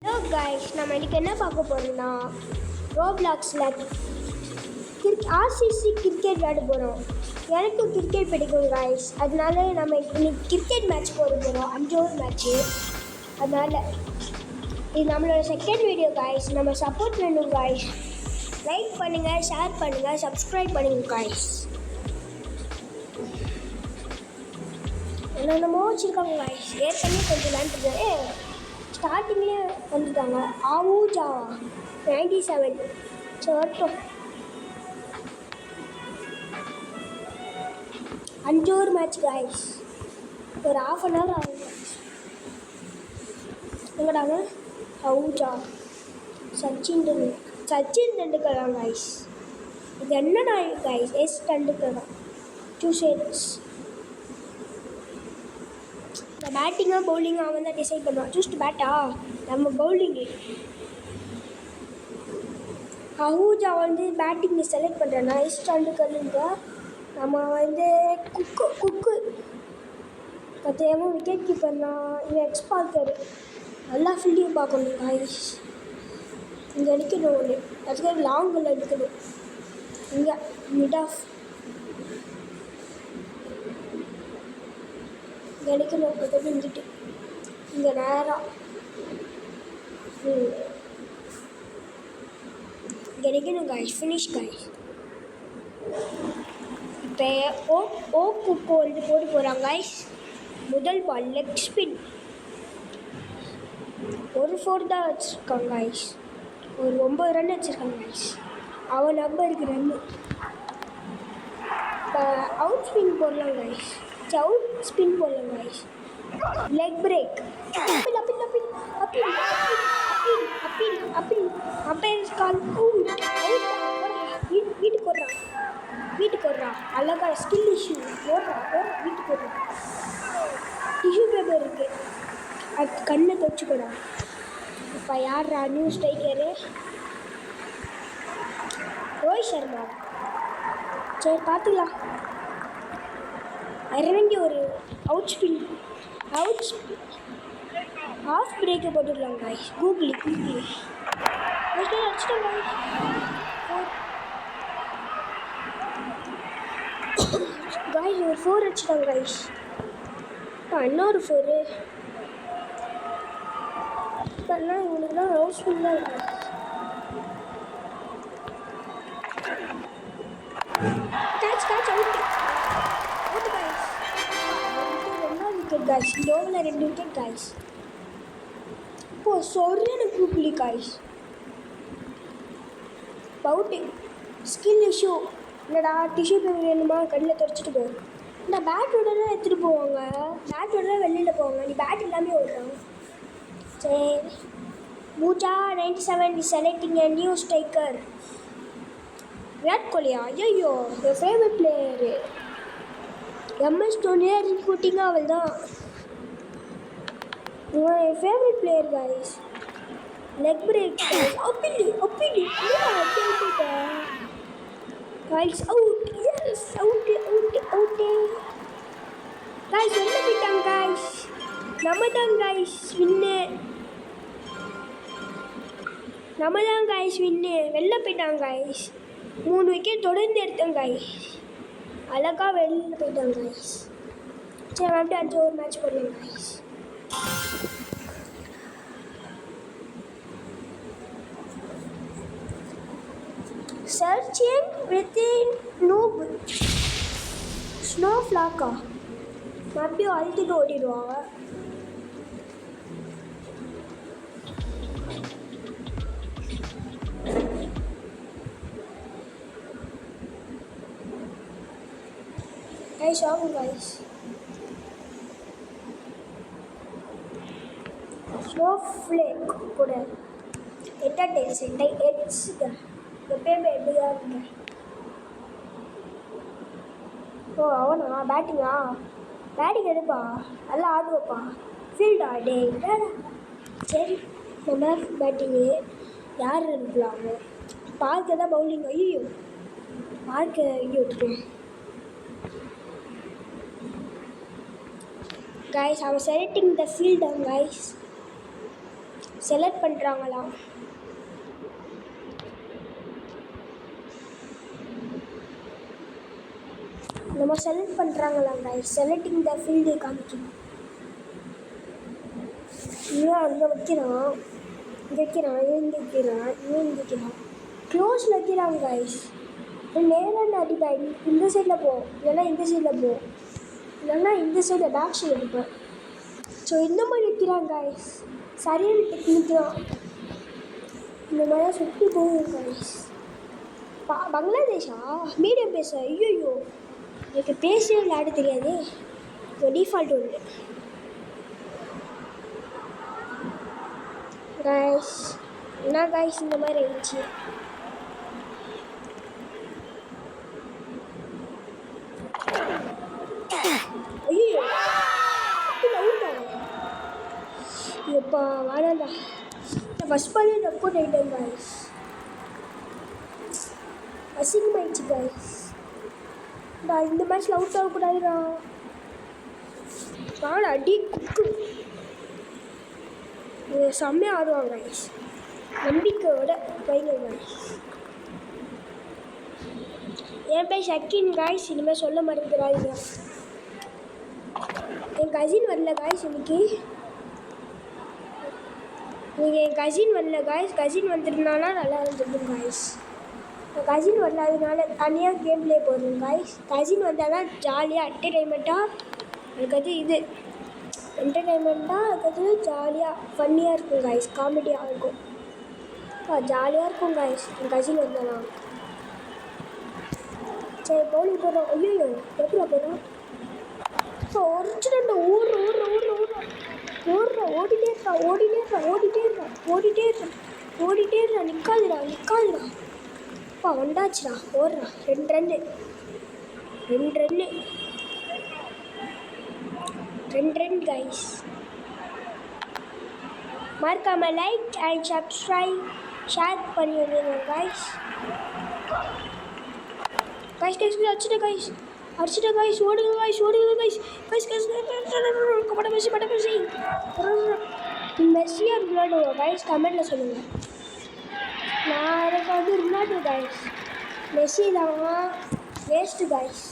Hello guys, நம்ம இன்றைக்கி என்ன பார்க்க போகிறோம்னா ரோப்ளாக்ஸில் ஆர்சிசி கிரிக்கெட் விளையாட போகிறோம். எனக்கும் கிரிக்கெட் பிடிக்கும் கைஸ். அதனால நம்ம இன்னைக்கு கிரிக்கெட் மேட்ச் போட போகிறோம், 5 ஓவர் மேட்ச்சு. அதனால் இது நம்மளோட செகண்ட் வீடியோ கைஸ். நம்ம சப்போர்ட் வேணும் கைஸ். லைக் பண்ணுங்கள், ஷேர் பண்ணுங்கள், சப்ஸ்கிரைப் பண்ணுங்கள் கைஸ். என்னென்னமோ வச்சுருக்காங்க கைஸ். ஏற்கனவே கொஞ்சம் விளையாண்டுருக்கு. ஸ்டார்டிங்லேயே வந்துட்டாங்க. ஆவூஜா 97 சட்டம் 5 ஓவர் மேட்ச் கைஸ். ஒரு ½ hour ஆகும். எங்கடாங்க ஆவூஜா சச்சின் டெண்டுல்கர் தான் கைஸ். இது என்னடா கைஸ்? எஸ் டெண்டுல்கர் தான். 2 sets. பேட்டிங்காக பவுலிங்காக அவன் தான் டிசைட் பண்ணுவான். ஜஸ்ட் பேட்டா நம்ம பவுலிங்கு. அஹூஜா வந்து பேட்டிங் செலக்ட் பண்ணுறேன். நைஸ் டெண்டுல்கர்ங்க. நம்ம வந்து குக்கு கத்தையாமல் விக்கெட் கீப்பர்னா இவன் எக்ஸ்பார்க்கர். நல்லா ஃபீல்டிங் பார்க்கணும் கைஸ். இங்கே அடிக்கணும் ஒன்று, அதுக்காக லாங்கில் அடிக்கணும். இங்கே மிட் ஆஃப் கிடைக்கணும். அதை செஞ்சுட்டு இங்கே நேராக கிடைக்கணும் காய்ஸ். Finish guys. இப்போ குக்கோ வந்து போட்டு போகிறாங்க காய்ஸ். முதல் பால் லெக் ஸ்பின். ஒரு 4 தான் வச்சுருக்காங்க காய்ஸ். ஒரு 9 ரன் வச்சுருக்காங்க காய்ஸ். அவன் நம்பருக்கு ரன்னு. இப்போ அவுட் ஸ்பின் போடலாம் காய்ஸ். அவுட் ஸ்பின் போடலாம் காய்ஸ். Leg break. அப்பீல் கால் வீட்டுக்கு வர்றான். அழகா ஸ்கில் இஷ்யூ வீட்டுக்கு வர்றான். டிஷ்யூ பேப்பர் இருக்கு, அது கண்ணை தொச்சுக்கிறான். இப்போ யாரா நியூ ஸ்ட்ரைக்கரு? ரோஹித் சர்மா. சரி பார்த்துக்கலாம். இறங்கி ஒரு அவுட் ஸ்பின் ஆஃப் பிரேக்கை போட்டுடலாம் காய்ஸ். கூகுளி அடிச்சிட்டோம் காய்ஸ். காய்ஸ் ஒரு 4 அடிச்சிட்டோம் காய்ஸ். இன்னொரு 4 இப்போல்லாம் இவனுக்குலாம் ஹவுஸ்ஃபுல் தான் இருக்கு. Catch out guys. 2 wicket guys. இந்த ஓவரில் 2 விக்கெட் காய்ஸ். இப்போது சொர்றன்னு கூப்பிளி காய்ஸ். அவுட்டு. Skill issue. என்னடா டிஷ்யூ பேப்பர் வேணுமா? கண்ணில் துடைச்சிட்டு போ. நான் பேட்டோட தான் எடுத்துகிட்டு போவாங்க. பேட்டோட தான் வெளியில் போவாங்க. நீ பேட் எல்லாமே ஓடுறான். சரி. மூஜா 97 is selecting a new striker. Virat கோலியா? ஐயோ, என் ஃபேவரட் பிளேயரு. எம்எஸ் தோனியா ரிக்ரூட்டிங்காக அவள் தான். என் favourite player guys. Leg break. அப்பீடு guys. Out. Yes out guys. வெளில போயிட்டாங்க காய்ஸ். நம்ம தான் காய்ஸ் வின்னு. வெளில போயிட்டாங்க காய்ஸ். 3 விக்கெட் தொடர்ந்து எடுத்தேன் காய்ஸ். அழகாக வெளியில் போயிட்டாங்க காய்ஸ். சரி அப்படியே 5 ஓவர் மேட்ச் போடலாம் guys. Searching within noob snow ஃப்ளாக்கா மறுபடியும் அழுத்திட்டு ஓடிடுவாங்க. கைஸ் ஆகும் கைஸ். ஸ்னோ ஃப்ளேக் கூட எட்ஸுங்க எப்பயுமே எப்படியா இருங்க. ஓ அவனா பேட்டிங் எடுப்பா, நல்லா ஆடுவப்பா. ஃபீல்டா டே. சரி நம்ம பேட்டிங்கு யார் எடுக்கலாம்? பார்க்க தான் பவுலிங். ஐயோ பார்க்க ஐயோ விட்டுருவேன் guys. I was selecting the fielder guys. Select பண்ணுறாங்களாம். நம்ம செலக்ட் பண்ணுறாங்களாம் கைஸ். செலக்டிங் த ஃபீல்டு காமிக்கணும். இவன் அங்கே வைக்கிறான், இங்கே வைக்கிறான், இங்கே வைக்கிறான், இங்கே வைக்கிறான். க்ளோஸில் வைக்கிறாங்க கைஸ். நேராக அடிப்பாய். இந்த சைடில் போ, இல்லைன்னா இந்த சைடில் போ, இல்லைன்னா இந்த சைடில் பேக் சைடு அடிப்பேன். ஸோ இந்த மாதிரி வைக்கிறாங்க கைஸ். சரியான டெக்னிக் தான். இந்த மாதிரி சுற்றி போகும் கைஸ். பங்களாதேஷா மீடியம் பேச? ஐயோ எனக்கு பேசவே விளையாட தெரியாது. டிஃபால்ட் ஒன்று கைஸ். என்ன கைஸ் இந்த மாதிரி ஆயிடுச்சு. ஐயோ எப்பா வாடாண்டா. ஃபஸ்ட் பாலே டக்கு ஆகிட்டேன் கைஸ். அசிங்கமாயிடுச்சு கைஸ். நான் இந்த மேட்ச்சில் அவுட் ஆகக்கூடாதுடா. வாடா அடி குக்கு. செம்மையாக ஆடுவாங்க கைஸ். நம்பிக்கையோட வைங்க கைஸ். என் பேர் ஷக்கின் கைஸ். இனிமேல் சொல்ல மறந்துடாதீங்க. என் கசின் வரல கைஸ் இன்னைக்கு. நீங்கள் என் கசின் வரல கைஸ். கசின் வந்துருந்தானா நல்லா இருந்திருக்கும் கைஸ். கசின் வரல, அதனால தனியாக கேம் ப்ளே போடுறோம் கைஸ். கசின் வந்தால் தான் ஜாலியாக என்டர்டெயின்மெண்ட்டாக அதுக்கது இது என்டர்டெயின்மெண்ட்டாக அதுக்கது ஜாலியாக ஃபன்னியாக இருக்கும் கைஸ். காமெடியாக இருக்கும். ஜாலியாக இருக்கும் கைஸ் என் கசின் வந்தாலாம். சரி பவுலிங் போடுறோம். ஐயோ எப்படா போடுறோம். இப்போ ஒரிஜினல் ஓடிட்டே இருக்கா. நிற்காதுடா. அப்பா வந்தாச்சுடா. ஓடுறா. 2 ரன் கைஸ். மறக்காம லைக் அண்ட் சப்ஸ்கிரைப் ஷேர் பண்ணி விடுங்க கைஸ். அடிச்சிட்ட கைஸ். ஓடுங்க கைஸ். படமேசி மெஸ்ஸியா ரொனால்டோவா கைஸ்? கமெண்ட்டில் சொல்லுங்கள். நான் எனக்கு வந்து ரொனால்டோ கைஸ். மெஸ்ஸி தான் வேஸ்ட்டு கைஸ்.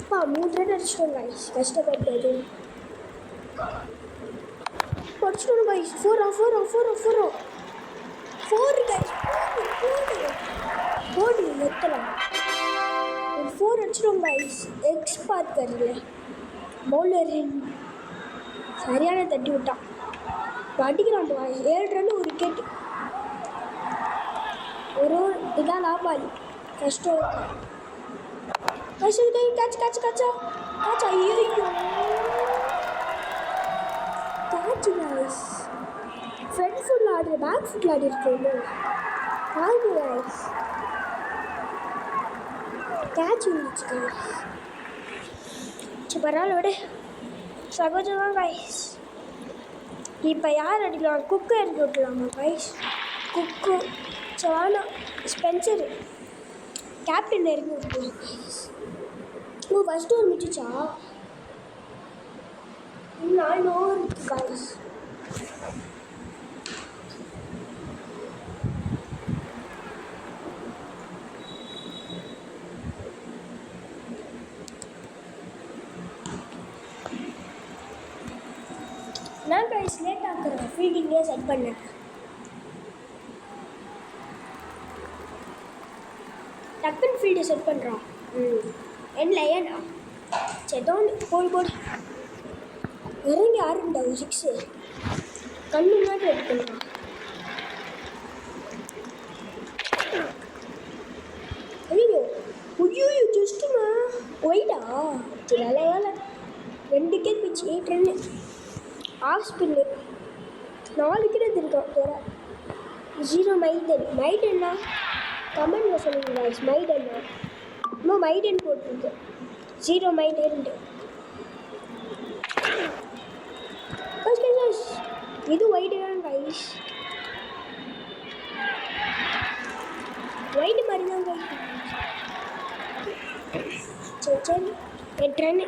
அப்பா 3 ரன் அடிச்சிட்டோம் கைஸ். கஷ்டப்பட்டது அடிச்சிட்டோம் கைஸ். 4 கைஸ். 4 எத்தலாம். ஒரு 4 அடிச்சிட்டோம் கைஸ். எக்ஸ் பார்க்கறதுல பவுலர் சரியான தட்டி விட்டான். அடிக்கிறான் கைஸ். 7 ரன் ஒரு விக்கெட். ஒரு இதான் லாபாலி. கஷ்டம் காய்ச்சா. ஐயோ கேட்ச் கைஸ். ஃப்ரண்ட் ஃபுட்டில் ஆடுற பேக் ஃபுட்டில் ஆடி இருக்கோம். ஆடு கைஸ். கேட்ச் வந்துச்சு கைஸ். சரி பரவாயில்ல விட. சகஜமாக கைஸ். இப்போ யார் அடிக்கலாம்? குக்கு இறக்கி விட்டுலாமா கைஸ்? குக்கு சவானா ஸ்பென்சரு கேப்டன் இறங்கி விட்டுலாம் கைஸ். ஃபஸ்ட்டு ஒரு மிச்சிச்சா இன்னும் ஓவர் இருக்கு கைஸ். நான் கைஸ் லேட் ஆக்குறேன். ஃபீல்டிங்கே செட் பண்ணேன். டக்குன்னு ஃபீல்டு செட் பண்ணுறான். என்ன ஏன்னா செதோன்னு போடு இறங்கி ஆறுண்டா. 6 கண்ணு முன்னாடி எடுத்துக்கலாம். ஐயோ ஜஸ்ட்டுமா ஒயிட்டா. சரி வேலை 2 விக்கெட் பிச்சு 8 ரன்னு. ஆஃப் ஸ்பின்னு 4 விக்கெட் எடுத்துருக்கான். வேறு 0 மைடன்னா கமெண்டில் சொல்லுங்கள் கைஸ். மைடன்னா இன்னும் மைடன் போட்டிருக்கு. 0 மைடன். இது ஒயிட்டு தான் கைஸ். ஒயிட்டு மாதிரி தான் கைஸ். சரி 8 ரன்னு.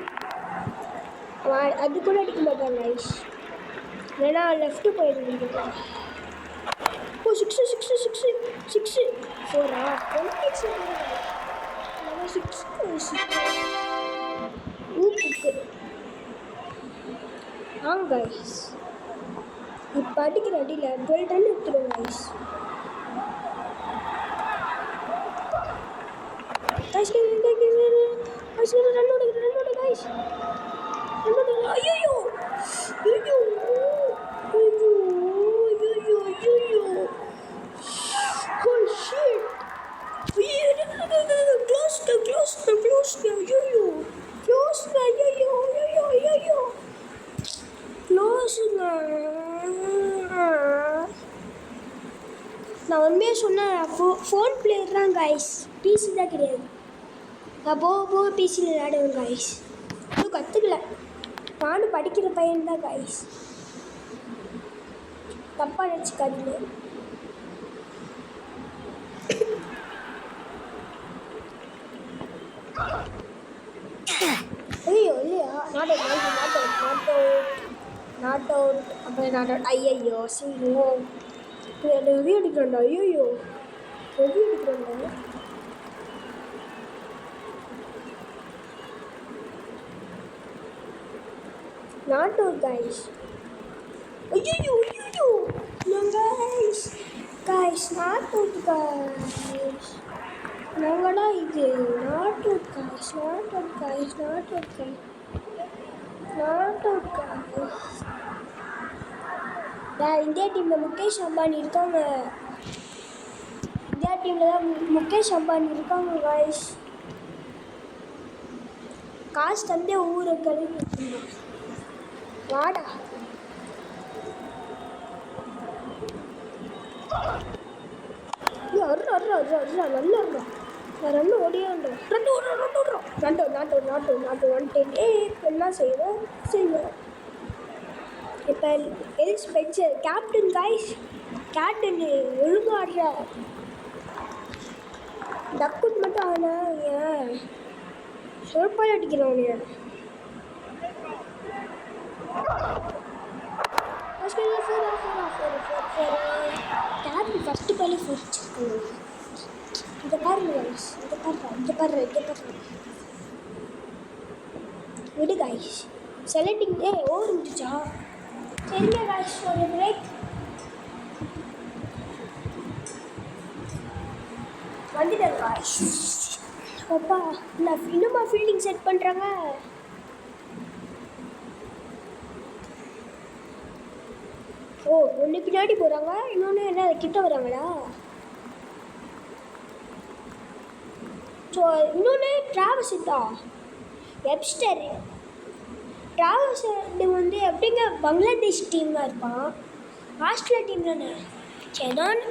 அது கூட அடிக்க மாட்டாங்க கைஸ். இல்லைனா லெஃப்ட்டு போயிடுங்க. ஓ 6 6 6 6 4 6 ஊக்குக்கு கைஸ் இப்போ அடிக்கிற அடியில் 12 ரன் எடுத்துடும் கைஸ். ரன்னோட கைஸ் ஐயோ ஐயோ ஐயோ ஐயோ ஐயோ oh shit close ஐயோ ஐயோ ஐயோ க்ளோஸுங்க. நான் உண்மையாக சொன்னேன், ஃபோன் பிளேயர் தான் கைஸ், பிசி தான் கிடையாது. நான் போக பிசியில் விளையாடுவேன் கைஸ். இன்னும் கற்றுக்கல, நானும் படிக்கிற பையன் தான் கைஸ், தப்பாக நினச்சிக்காதீங்க. ஐயோ இல்லையா நாட் அவுட் அப்புறம் நாட் அவுட். ஐயோ சீக்கிரம் ரிவ்யூ எடுக்கிறேன்டா. ஐயோ ரிவ்யூ எடுக்கிறேன்டா. Not out guys. ஐயோ கைஸ் நாட் அவுட் கைஸ். நாங்கடா இது நாட் அவுட் கைஸ். இந்தியா டீமில் முகேஷ் அம்பானி இருக்காங்க. இந்தியா டீமில் தான் முகேஷ் அம்பானி இருக்காங்க கைஸ். காசு தந்தே ஊரை கழுவி வாடா. நல்லா ரன் ஓடியாண்டோம். நாட்டு 110. என்ன செய்வோம் இப்போ L Spencer captain guys. Captain ஒழுங்காடுற டக்குட் மட்டும் ஆனா ஏன் சொற்பால் அடிக்கிறோம். கேப்டன் ஃபஸ்ட்டு பாலே ஃபோர். இதை பாருங்க விடு கைஸ். செலக்டிங் ஓவர் முடிச்சா சரிங்க கைஸ். ஒரு பிரேக் வந்துட்டேன் கைஸ். அப்பா நான் இன்னுமா ஃபீல்டிங் செட் பண்ணுறாங்க. ஓ ஒன்று பின்னாடி போகிறாங்க, இன்னொன்று என்ன கிட்ட வராங்களா? ஸோ இன்னொன்று டிராவல்ஸ் தான் வெப்ஸ்டர். டிராவல்ஸ் வந்து எப்படிங்க பங்களாதேஷ் டீமாக இருப்பான், ஆஸ்திரேலியா டீம் தானே. சரி நான்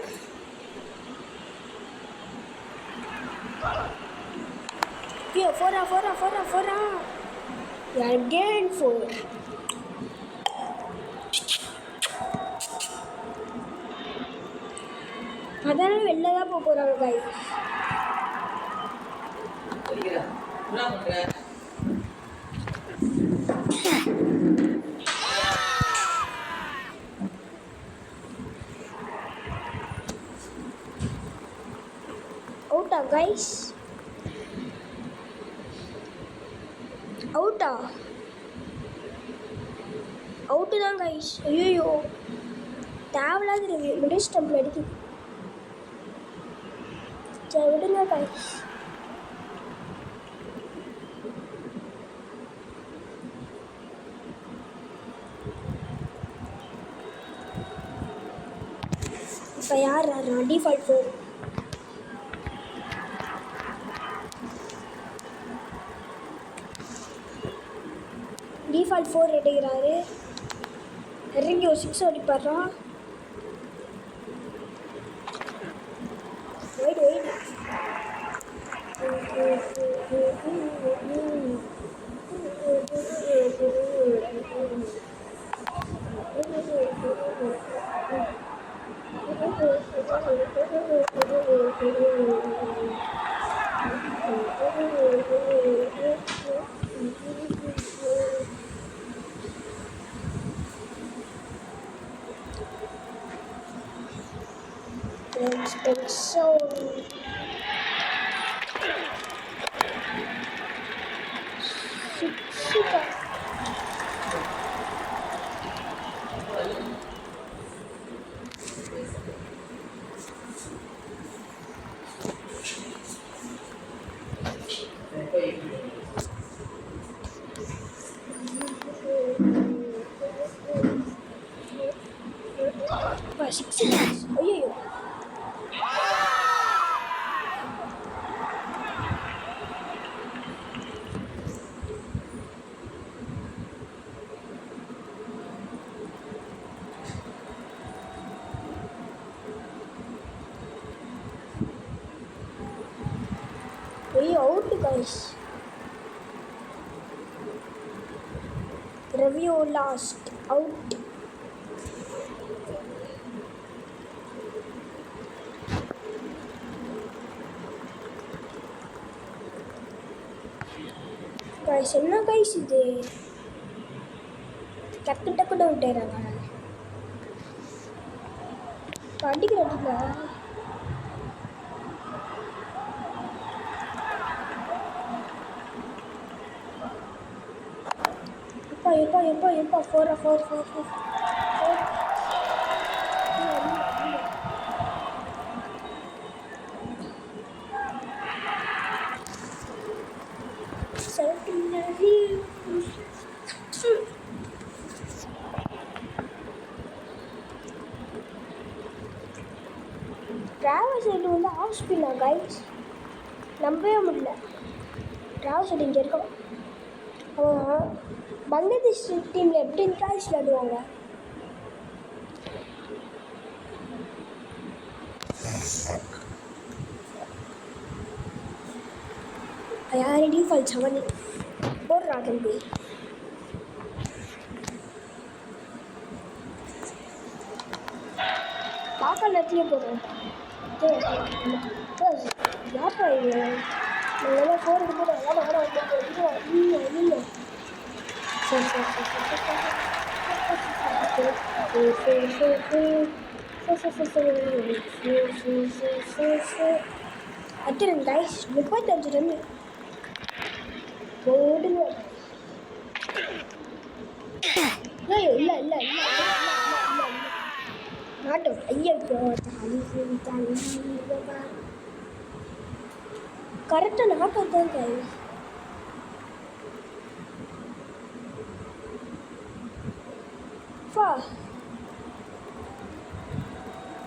ஃபோரா அகேன் 4. அதனால வெளில தான் போக போகிறாங்க கைஸ். அவுட்டா கைஸ்? அவுட்டு தான் கைஸ். ஐயோ தேவையில்லாத ரிவ்யூ மிடில் ஸ்டம்பில் அடிக்குது. சரி விடுங்க கைஸ். இப்போ யார் டிஃபால்ட் 4. டிஃபால்ட் 4 எடுக்கிறாரு. இறங்கி ஒரு 6 அடிப்பாடுறான். Wait Expect so. Super. Six. Ayyo. Out guys. Review last out. Guys, என்ன guys இது? டக்கு டக்கு டவுன் ஆயிராங்க. அடிக்கல. எப்பா 4 டிராவல் சைடு வந்து ஆஃப் ஸ்பீனா கைஸ், நம்பவே முடியல. டிராவல் சைடு இங்கே இருக்கோம். அவன் பங்களாதேஷ் டீமில் எப்படி காய்ஸ் விளையாடுவாங்க. யார் டிஃபால்ட் 7 போடுறா தம்பி. பார்க்க நேரத்துலேயே போடுறேன். யாப்பா இல்லை நல்லா 4 போடுறேன். இல்லை சரி அத்தனை கைஸ் 35 ரன் போடுங்க. இல்லை மாட்டோம். ஐயோ கரெக்டாக நாட்டம் தான் guys.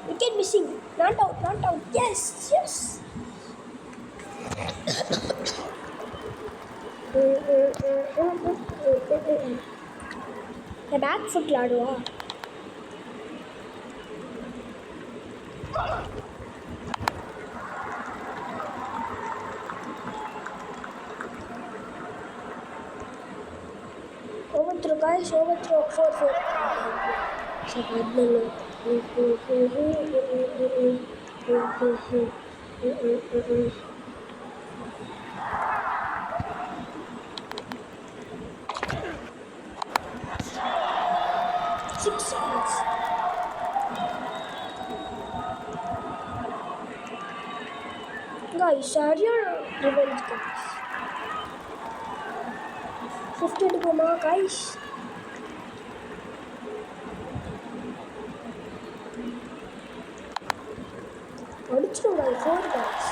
Wicket missing. Not out. Yes. The back foot ladwa. Overthrow guys, 4. So six seconds. Guys, are your revenge guys? 50 to go, guys. அடிச்சிடும் guys, 4 guys.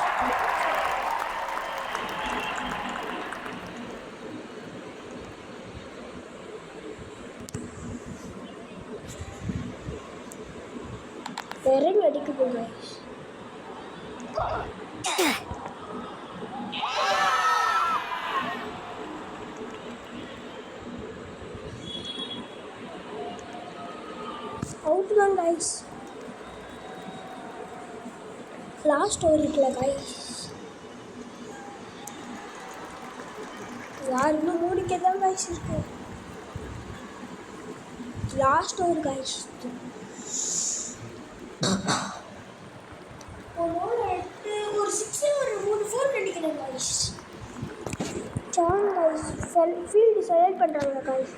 இறங்கி அடிக்குது guys. Out தான் guys. லாஸ்ட் ஓவர் இருக்குல்ல கைஸ், யார் இன்னும் மூடிக்க தான் guys இருக்கு. Last over guys. ஒரு 6 ஒரு 3 4 நினைக்கிறேன் guys. Song guys field select பண்ணுறாங்க கைஸ்.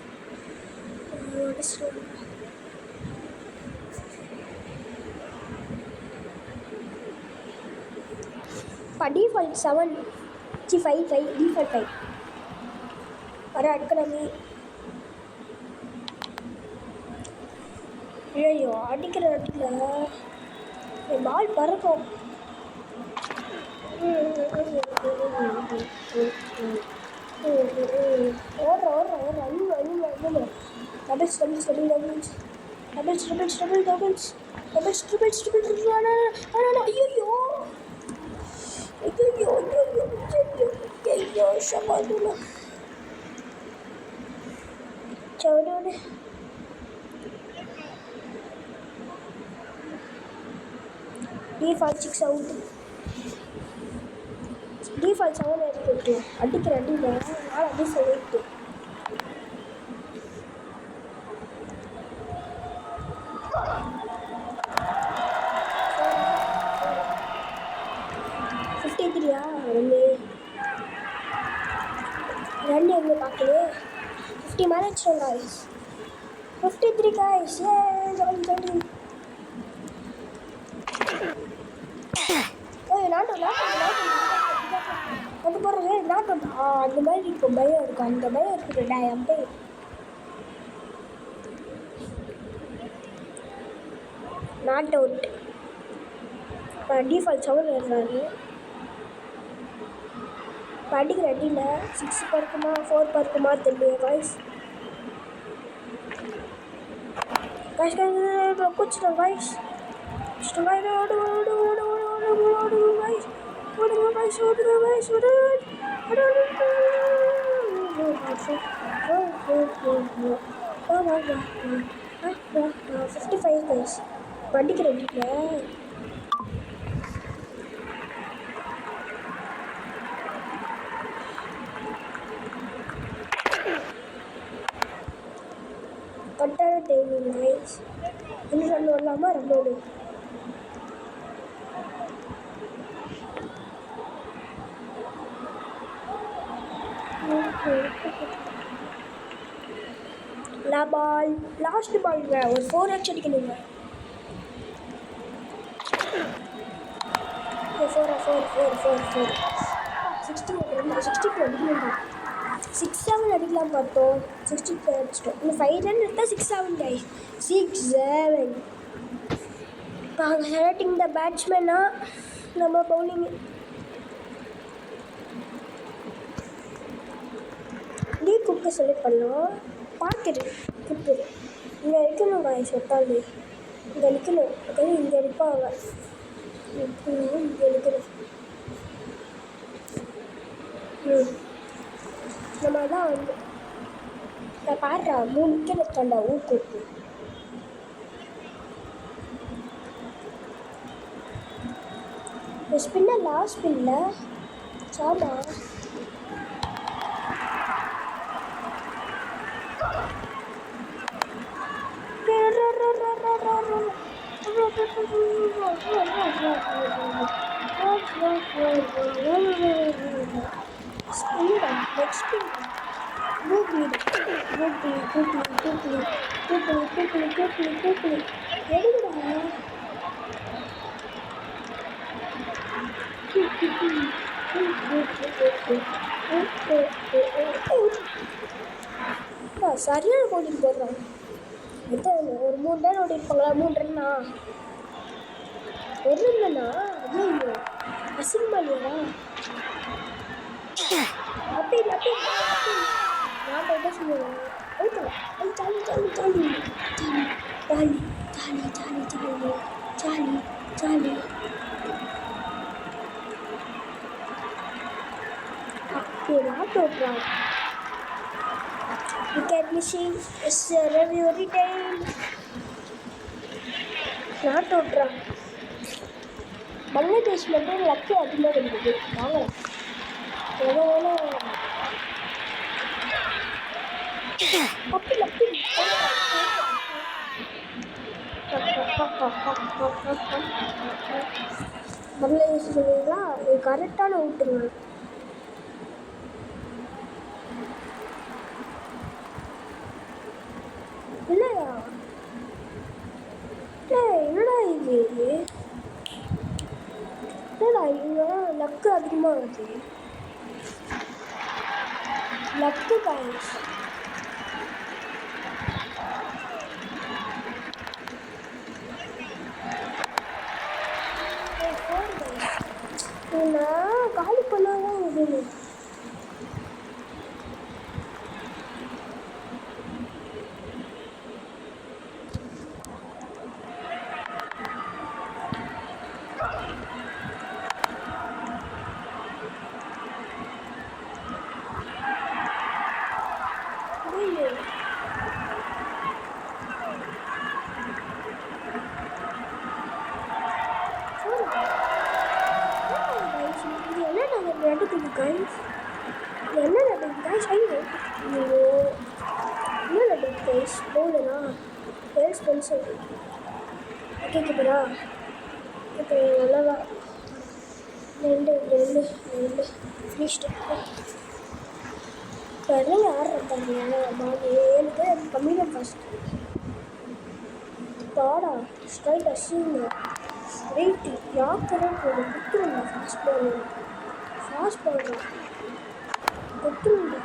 டிஃபால்ட் 7 5 டிஃபால்ட் 5 வர அடிக்கணுமே. ஐயோ அடிக்கிற இடத்துல என் பால் பறக்கும். Default 6 out. Default 7 எடுத்துட்டு அடிக்கிற அடியில் நாலு அடி சொல்லிட்டு ரன் எங்கே பார்க்கலையே. 50 மேலே வச்சிடும் guys. 53 guys. ஜாலி அது போடுறது நாட் அவுட். அந்த மாதிரி இருக்கும், பயம் இருக்கும். அந்த பயம் இருக்குதுடா என் போய். Not out. இப்போ டிஃபால்ட் 7 ஏறுறாரு. இப்போ அடிக்கிற அடியில் 6 பறக்குமா 4 பறக்குமா தெரியல காய்ஸ். கூச்சிட்டோம் காய்ஸ். படிக்கிற வீட்டில் கட்டான டைமிங் கைஸ். இன்னும் ரன் வரலாமா? ரன் ஓடு. பால் லாஸ்ட் பால்ங்க, ஒரு 4 அடிச்சு அடிக்கணுங்க. 60 அடிக்கணும். 6-7 அடிக்கலாம் பார்த்தோம். 60 அடிச்சிட்டோம். இன்னும் 5 ரன் எடுத்தால் 6-7 guys. 6-7. இப்போ அங்கே செலக்டிங் த பேட்ஸ்மேனா நம்ம பவுலிங்கு. குக்கை செலக்ட் பண்ணோம். பார்த்துரு குக்கு இங்கே இருக்கணும் காய்ஸ். ஒட்டாது இங்கே நிற்கணும். இங்கே இருப்பாங்க. இங்கே இருக்கணும். இந்த மாதிரி தான் வந்து நான் பாடுறா 3 விக்கெட் எடுத்தாண்டா ஊக்குக்கு. ஸ்பின்னர் லாஸ்ட் ஸ்பின்னில் சாமா சரியான போட்டிட்டு போடுறான். எத்தனை ஒரு 3 ரன் ஓடிருப்பாங்களா? 3 ரன்னா 1 ரன்னா. ஐயோ அசிங்கமாலியா அப்படி நான் என்ன சொல்லுவேன். Jolly jolly jolly jolly jolly jolly jolly jolly jolly. அப்படி நாட் ஓட்டுறான். Wicket missing is review retained. Not ஓட்டுறான். பங்களாதேஷ் மட்டும் லக்கு அதிகமாக கிடைக்குது. வாங்கலாம் எவ்வளோ அப்படி லக்கு. பங்களாதேஷ் சொல்லுவீங்களா? இது கரெக்டான அவுட்டுங்க. இல்லையா? என்னடா இது? என்னடா இவங்க லக்கு அதிகமாக வருது. Luck guys. நான் காலி பண்ணாதான் இது. நடக்குது கைஸ்? என்ன நடக்குது கைஸ்? ஐயோ என்ன நடக்குது கைஸ்? போகலனா ஹெல்த் ஸ்பென்சர் கேட்குறா. இப்போ நல்லதா ரெண்டு ரெண்டு ரெண்டு ஃபினிஷ்டு. இப்போ எல்லாம் யார் இருக்காங்க? நான் 7 பேர் கம்மியாக ஃபஸ்ட்டு. தாடா ஸ்ட்ரைட் அசிங்க வெயிட்டு யாக்கரன் ஒரு குத்துருங்க. ஃபாஸ்ட் பால் குத்துருங்க.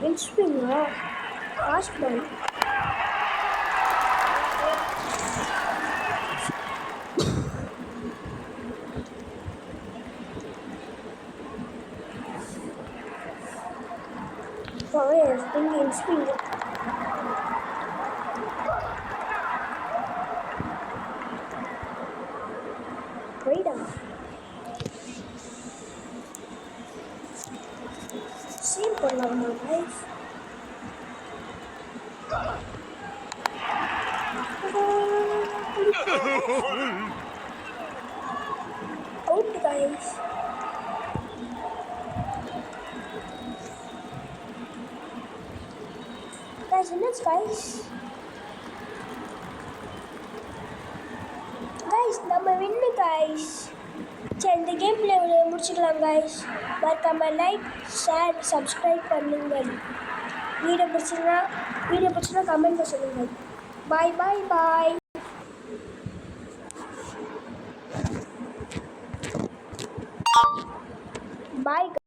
இன்ஸ்பிரிங்கா ஃபாஸ்ட் பால் இன்ஸ்பிரிங் போய்டா. சீன் பண்ணலாமா கைஸ்? Out guys. Guys, நம்ம வின்னு கைஸ். சரி, இந்த கேம் பிளே முடிச்சுக்கலாம் கைஸ். மறக்காம லைக், ஷேர், சப்ஸ்கிரைப் பண்ணுங்கள். வீடியோ பிடிச்சிருந்தா கமெண்ட்ல சொல்லுங்கள். பாய் பாய் பாய் பாய்.